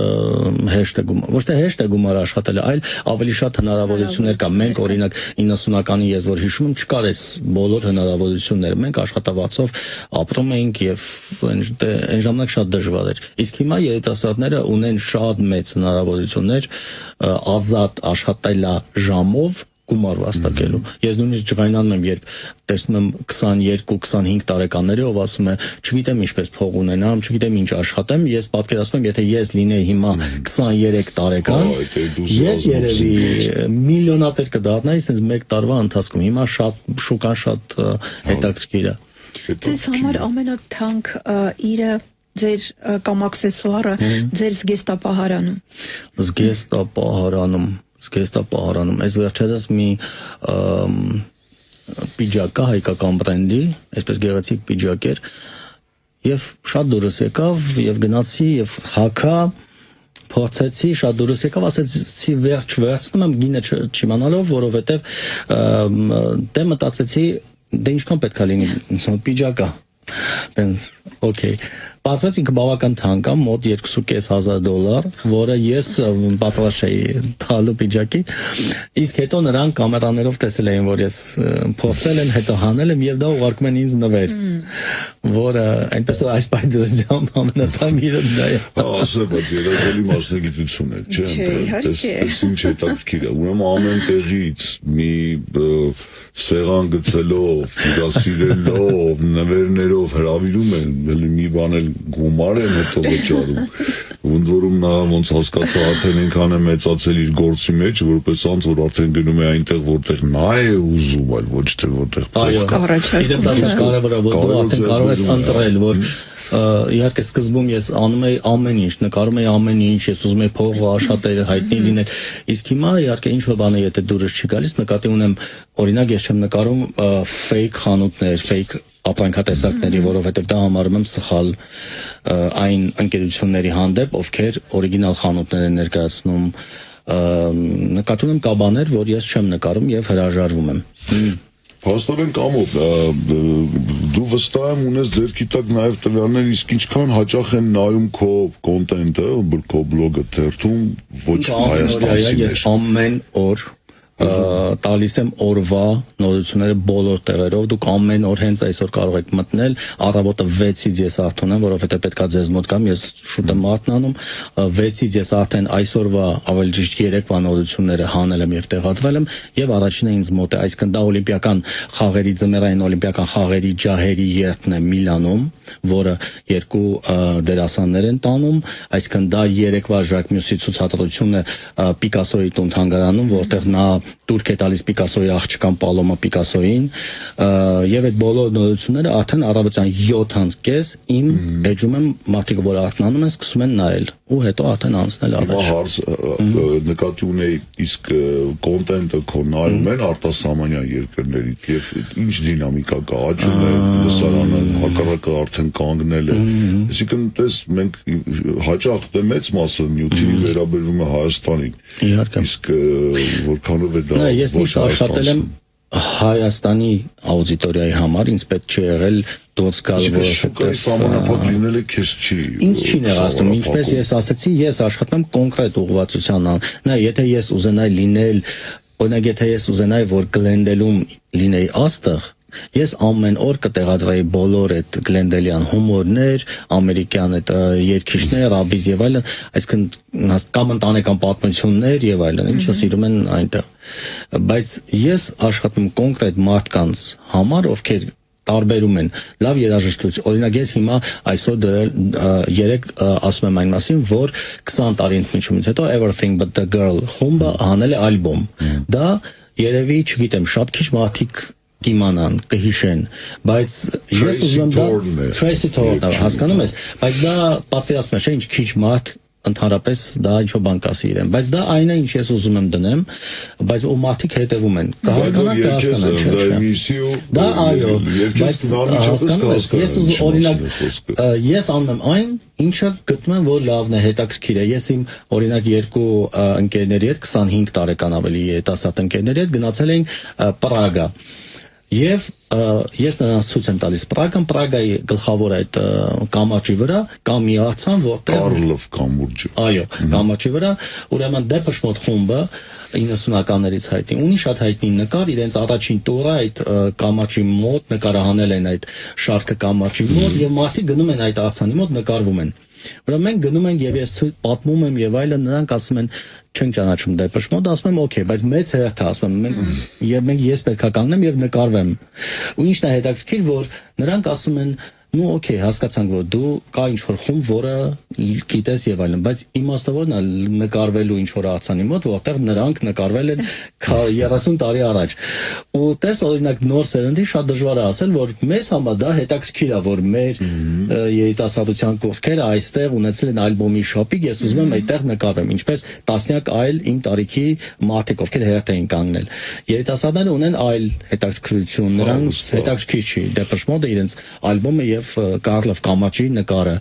հեշտ է գումար, ոչ թե հեշտ է գումար աշխատելը, այլ ավելի շատ հնարավորություններ կա։ Մենք օրինակ 90-ականին ես որ հիշում եմ, չկար այս բոլոր հնարավորությունները։ Մենք աշխատավարձով ապրում էինք եւ այն ժամանակ շատ դժվար էր։ Իսկ հիմա երիտասարդները ունեն շատ մեծ հնարավորություններ ազատ աշխատելա ժամով գումար վաստակելու։ Ես նույնիսկ ջղայնանում եմ, երբ տեսնում եմ 22-25 տարեկանների, ով ասում է, չգիտեմ ինչպես փող ունենամ, չգիտեմ ինչ աշխատեմ, ես պատկերացնում եմ, եթե ես լինեի հիմա 23 տարեկան, ես երևի միլիոնատեր կդառնայի sense 1 տարվա ընթացքում։ Հիմա շատ շուկան շատ հետաքրքիր է։ Ձեզ համար ամենաթանկ իրը ձեր կամ աքսեսուարը ձեր զգեստապահարանում այս վերջերս մի պիջակ կա հայկական բրենդի, այսպես գեղեցիկ պիջակ էր եւ շատ դուրս եկավ եւ գնացի եւ հակա փորձեցի շատ դուրս եկավ, ասեցի վերջնում եմ գինը չիմանալով, որովհետեւ դե մտածեցի դե ինչքան պետքա լինի պիջակա տենց օքեյ բացված ինքը բավական թանկ է մոտ $2,500, որը ես պատրաստ էի տալու պիջակի, իսկ հետո նրանք կամերաներով տեսել էին, որ ես փորձել եմ, հետո հանել եմ եւ դա ուղարկում են ինձ նվեր, որը այնպես որ այս պայծառությամբ ամենաթանկ իրը դա է։ Ասա, բայց երազելի մասնագիտություն է, չէ՞, այս ինչ հետաքրքիր է, ուրեմն ամեն տեղից մի սեղան գցելով, դասիրելով, նվերներով հրավիրում են, մի բան էլ գումար են հետո վճարում։ Ոնց որում նա ոնց հասկացա արդեն այնքան է մեծացել իր գործի մեջ, որպես անց որ արդեն գնում է այնտեղ, որտեղ նա է ուզում, այլ ոչ թե որտեղ փող կա։ Իդեպ դա կարևոր է, որ դու արդեն կարող ես ընտրել, որ իհարկե սկզբում ես անում էի ամեն ինչ, նկարում էի ամեն ինչ, ես ուզում էի փող աշխատել, հայտնի լինել, իսկ հիմա իհարկե ինչ որ բանը եթե դուրս չի գալիս, նկատի ունեմ, օրինակ ես չեմ նկարում fake խանութներ, fake ապրանքատեսակների, որովհետև դա համարում եմ սխալ այն ընկերությունների հանդեպ, ովքեր օրիգինալ խանութներ են ներկայացնում, նկատում եմ կա բաներ, որ ես չեմ նկարում եւ հրաժարվում եմ։ Փաստորեն կամոք, դու վստահ եմ ունես ձերքի տակ նաև տվյալներ, իսկ ինչքան հաճախ են նայում քո կոնտենտը, քո բլոգը թերթում, ոչ հայաստանցիներ։ Ես ամեն օր տալիս եմ օրվա նորությունները բոլոր տեղերով, դուք ամեն օր հենց այսօր կարող եք մտնել, առավոտը 6-ից ես արդեն եմ, որովհետև պետքա ձեզ մոտ կամ ես շուտ եմ մատնանում, 6-ից ես արդեն այսօրվա ավելի ճիշտ 3-վա նորությունները հանել եմ եւ տեղադրել եմ եւ առաջինը ինձ մոտ է, այսինքն դա օլիմպիական խաղերի ձմեռային օլիմպիական խաղերի ջահերի երթն է Միլանում, որը երկու դերասաններ են տանում, այսինքն դա 3-վա Ժակ Մյուսի ցուցադրությունն է Պիկասոյի տուն թանգարանում, որտեղ նա տուրք է տալիս Պիկասոյի աղջկան Պալոմա Պիկասոյին եւ այդ բոլոր նորությունները արդեն առավոտյան 7:30 իմ էջում եմ մարդիկ որ արթնանում են սկսում են նայել ու հետո արդեն անցնել առաջ։ Հարց նկատի ունեի իսկ կոնտենտը քո նայում են արտասահմանյան երկրներից եւ ինչ դինամիկա կա, աճում է լսարանը, հակառակը արդեն կանգնել է։ Այսինքն տես մենք հաճախ դե մեծ մասը նյութի վերաբերվում է Հայաստանին։ Իհարկե։ Իսկ որքանով է դա ես միշտ աշխատել եմ Հայաստանի աուդիտորիայի համար, ինձ պետք չի եղել դուրս գալ որովհետեւ սահմանափակ լինելը քեզ չի։ Ինձ չի նեղացնում, ինչպես ես ասացի, ես աշխատում եմ կոնկրետ ուղղվածության ան։ Նա եթե ես ուզենայի լինել, օրինակ եթե ես ուզենայի որ Գլենդելում լինեի աստղ, ես ամեն օր կտեղադրեի բոլոր այդ գլենդելյան հումորներ, ամերիկյան այդ երգիչներ, ռաբիզ եւ այլն, այսինքն կամ ընտանեկան պատմություններ եւ այլն, ինչը սիրում են այնտեղ։ Բայց ես աշխատում եմ կոնկրետ մարդկանց համար, ովքեր տարբերում են լավ երաժշտություն։ Օրինակ ես հիմա այսօր երեք ասում եմ այն մասին, որ 20 տարի ընդմիջումից հետո Everything But The Girl խումբը հանել է ալբոմ։ Դա երևի, չգիտեմ, շատ քիչ մարդիկ կիմանան, կհիշեն, բայց ես ուզում եմ դա Tracy Thorn, հասկանում ես, բայց դա պատկերացնում ես, ինչ քիչ մարդ ընդհանրապես դա ինչ-որ բան կասի իրեն, բայց դա այն է, ինչ ես ուզում եմ դնեմ, բայց ու մարդիկ հետևում են, կհասկանան, չէ։ Դա այո, բայց հասկանում ես, ես օրինակ ես անում եմ այն, ինչը գտնում եմ, որ լավն է, հետաքրքիր է։ Ես իմ օրինակ երկու ընկերների հետ 25 տարեկան ավելի երիտասարդ ընկերների հետ գնացել էինք Պրագա։ Եվ ես նրանց ցույց եմ տալիս Պրագայի գլխավոր այդ կամրջի վրա կա մի արձան, որտեղ Կարլով կամուրջը։ Այո, կամրջի վրա, ուրեմն Depeche Mode խումբը 90-ականներից հայտնի, ունի շատ հայտնի նկար, իրենց առաջին տուրը այդ կամրջի մոտ նկարահանել են այդ շարքը կամրջի մոտ եւ մարդիկ գնում են այդ արձանի մոտ նկարվում են։ Ուրեմն մենք գնում ենք եւ ես պատմում եմ եւ այլն, նրանք ասում են չեն ճանաչում Depeche Mode, ասում եմ օքեյ, բայց մեծ հերթ է, ասում եմ ես պետքա կանգնեմ եւ նկարվեմ։ Ու ինչն է հետաքրքիր, որ նրանք ասում են նու օքեյ, հասկացանք, որ դու կա ինչ-որ խումբ, որը գիտես եւ այլն, բայց իմաստը որն է նկարվելու ինչ-որ արձանի մոտ, որտեղ նրանք նկարվել են 30 տարի առաջ։ Ու տես օրինակ նոր սերնդի շատ դժվար է ասել, որ մեզ համար դա հետաքրքիր է, որ մեր երիտասարդության կողքերը այստեղ ունեցել են ալբոմի շոպինգ, ես ուզում եմ այդտեղ նկարվեմ, ինչպես տասնյակ այլ իմ տարիքի մարդիկ, ովքեր հերթ էին կանգնել։ Երիտասարդները ունեն այլ հետաքրքրություն, նրանց հետաքրքիր չի Depeche Mode-ը իրենց ալբոմը եւ Կարլով կամրջի նկարը,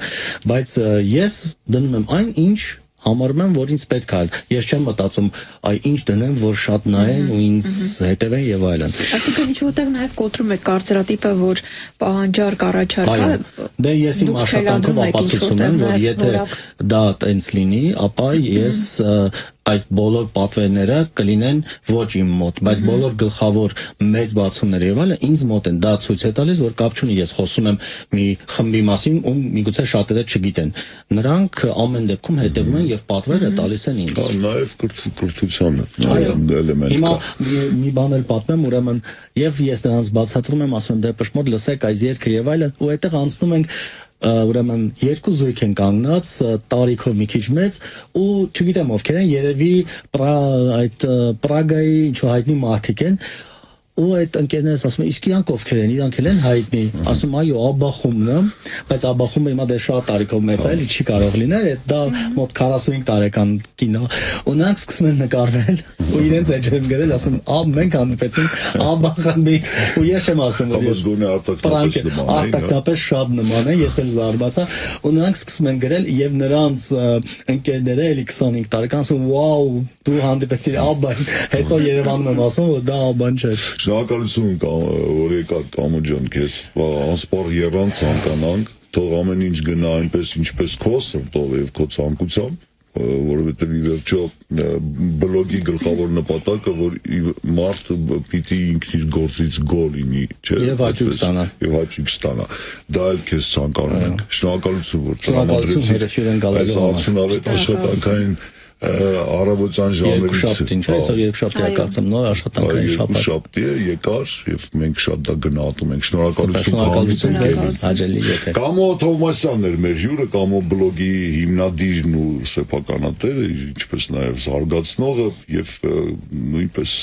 բայց ես դնում եմ այն, ինչ համարում եմ, որ ինձ պետք է։ Ես չեմ մտածում, այ ինչ դնեմ, որ շատ նայեն ու ինձ հետևեն եւ այլն։ Այսինքն ինչ որտեղ նաեւ կոտրում է կարծրատիպը, որ պահանջարկ առաջարկա։ Դե ես իմ աշխատանքով ապացուցում եմ, որ եթե դա տենց լինի, ապա ես այդ բոլոր պատվերները կլինեն ոչ իմ մոտ, բայց բոլոր գլխավոր մեծ բացումները եւ այլն ինձ մոտ են։ Դա ցույց է տալիս, որ կապ չունի, ես խոսում եմ մի խմբի մասին, ում միգուցե շատերը չգիտեն։ Նրանք ամեն դեպքում հետևում են եւ պատվերը տալիս են ինձ։ Նաեւ կրթությանը էլեմենտ։ Հիմա մի բան էլ պատմեմ, ուրեմն եւ ես նրանց բացատրում եմ, ասում եմ Depeche Mode լսեք այս երգը եւ այլն, ու այդտեղ անցնում ենք ուրեմն երկու զույգ են կանգնած տարիքով մի քիչ մեծ ու չգիտեմ ովքեր են, երևի այդ Պրագայի ինչ-որ հայտնի մարդիկ են ու այդ ընկերներս ասում են իսկ իրանք ովքեր են, իրանք էլ են հայտնի, ասում այո Աբբա խումբն է, բայց Աբբա խումբը հիմա դե շատ տարիքով մեծ է, էլի չի կարող լինել, դա մոտ 45 տարեկան կինո, ու նրանք սկսում են նկարվել ու իրենց էջ են գրել, ասում մենք հանդիպեցինք Աբբա խմբի ու ես չեմ ասում որ ես արտակնապես շատ նման է, ես էլ զարմացա ու նրանք սկսում են գրել եւ նրանց ընկերները էլի 25 տարեկան ասում վաու դու հանդիպեցիր Աբբային, հետո Երևանում եմ ասում որ դա Աբբան չէ։ Շնորհակալություն որ եկար Կամո ջան, քեզ անսպառ եռան ցանկանանք, թող ամեն ինչ գնա այնպես ինչպես քո սրտով եւ քո ցանկությամբ, որովհետեւ ի վերջո բլոգի գլխավոր նպատակը որ մարդը պիտի ինքն իր գործից գոլ լինի, չէ՞։ Եվ հաճույք ստանա։ Եվ հաճույք ստանա։ Դա էլ քեզ ցանկանում ենք։ Շնորհակալություն որ տրամադրեցիք այս արդյունավետ աշխատանքային առավոտյան ժամերից այսօր երկշաբթի է կարծեմ նոր աշխատանքային շաբաթ շաբթի է եկար եւ մենք շատ դա գնահատում ենք շնորհակալություն հաջելի եթե Կամո Թովմասյանն էր մեր հյուրը Կամո բլոգի հիմնադիրն ու սեփականատերը ինչպես նաեւ զարգացնողը եւ նույնպես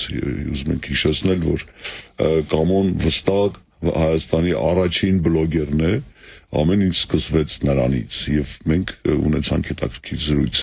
ուզում ենք հիշեցնել որ Կամոն վստահ Հայաստանի առաջին բլոգերն է ամեն ինչ սկսվեց նրանից եւ մենք ունեցանք հետաքրքիր զրույց